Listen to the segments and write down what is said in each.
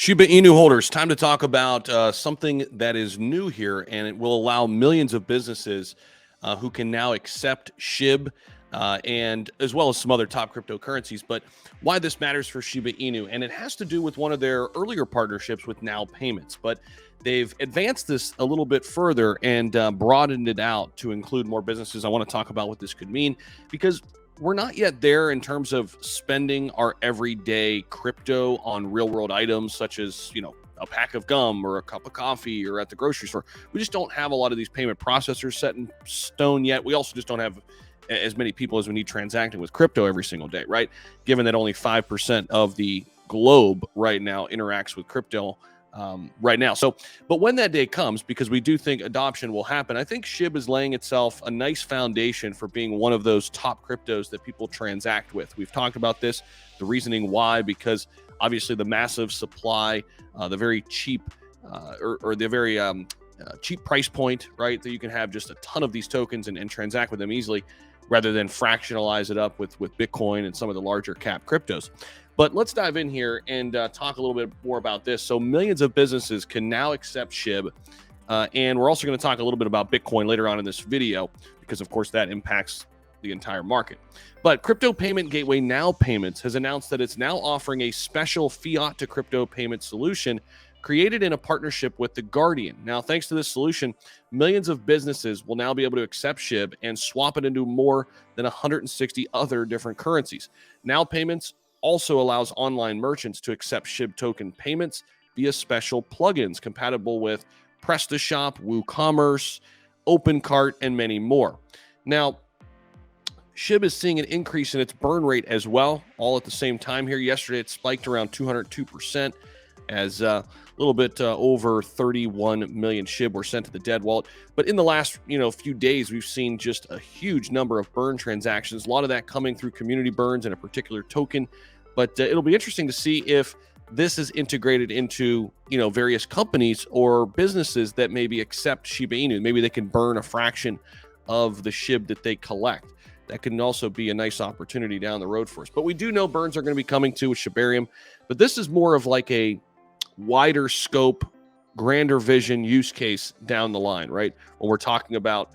Shiba Inu holders, time to talk about something that is new here, and it will allow millions of businesses who can now accept Shib and as well as some other top cryptocurrencies. But why this matters for Shiba Inu, and it has to do with one of their earlier partnerships with Now Payments. But they've advanced this a little bit further and broadened it out to include more businesses. I want to talk about what this could mean because we're not yet there in terms of spending our everyday crypto on real world items such as, a pack of gum or a cup of coffee or at the grocery store. We just don't have a lot of these payment processors set in stone yet. We also just don't have as many people as we need transacting with crypto every single day, right? Given that only 5% of the globe right now interacts with crypto right now. But when that day comes, because we do think adoption will happen, I think Shib is laying itself a nice foundation for being one of those top cryptos that people transact with. We've talked about this, the reasoning why, because obviously the massive supply, the very cheap or the very cheap price point, right? That you can have just a ton of these tokens and transact with them easily rather than fractionalize it up with Bitcoin and some of the larger cap cryptos. But let's dive in here and talk a little bit more about this. So millions of businesses can now accept Shib. And we're also going to talk a little bit about Bitcoin later on in this video, because of course that impacts the entire market. But crypto payment gateway Now Payments has announced that it's now offering a special fiat to crypto payment solution created in a partnership with The Guardian. Now, thanks to this solution, millions of businesses will now be able to accept Shib and swap it into more than 160 other different currencies. Now Payments also allows online merchants to accept Shib token payments via special plugins compatible with PrestaShop, WooCommerce, OpenCart, and many more. Now, Shib is seeing an increase in its burn rate as well, all at the same time here. Yesterday, it spiked around 202% as a little bit over 31 million Shib were sent to the dead wallet. But in the last few days, we've seen just a huge number of burn transactions, a lot of that coming through community burns and a particular token. But it'll be interesting to see if this is integrated into various companies or businesses that maybe accept Shiba Inu. Maybe they can burn a fraction of the Shib that they collect. That can also be a nice opportunity down the road for us. But we do know burns are going to be coming too with Shibarium. But this is more of like a wider scope, grander vision use case down the line, right? When we're talking about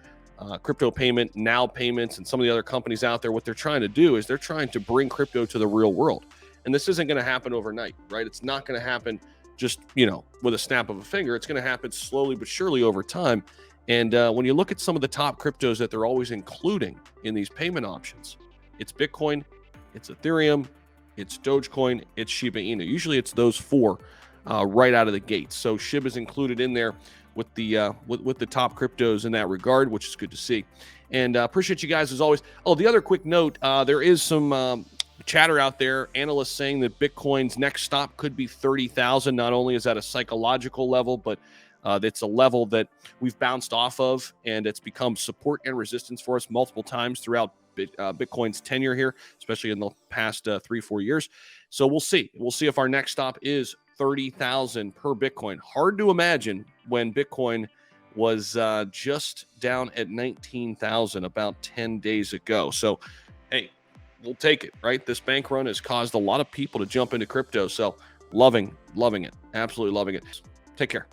crypto payment, Now Payments, and some of the other companies out there, what they're trying to do is they're trying to bring crypto to the real world. And this isn't going to happen overnight, right? It's not going to happen just, with a snap of a finger. It's going to happen slowly but surely over time. And when you look at some of the top cryptos that they're always including in these payment options, it's Bitcoin, it's Ethereum, it's Dogecoin, it's Shiba Inu. Usually it's those four right out of the gate. So Shib is included in there with the with the top cryptos in that regard, which is good to see. And appreciate you guys as always. Oh, the other quick note, there is some chatter out there, analysts saying that Bitcoin's next stop could be 30,000. Not only is that a psychological level, but it's a level that we've bounced off of, and it's become support and resistance for us multiple times throughout Bitcoin's tenure here, especially in the past 3-4 years. So we'll see. We'll see if our next stop is 30,000 per Bitcoin. Hard to imagine when Bitcoin was just down at 19,000 about 10 days ago. So, hey, we'll take it, right? This bank run has caused a lot of people to jump into crypto. So loving it. Absolutely loving it. Take care.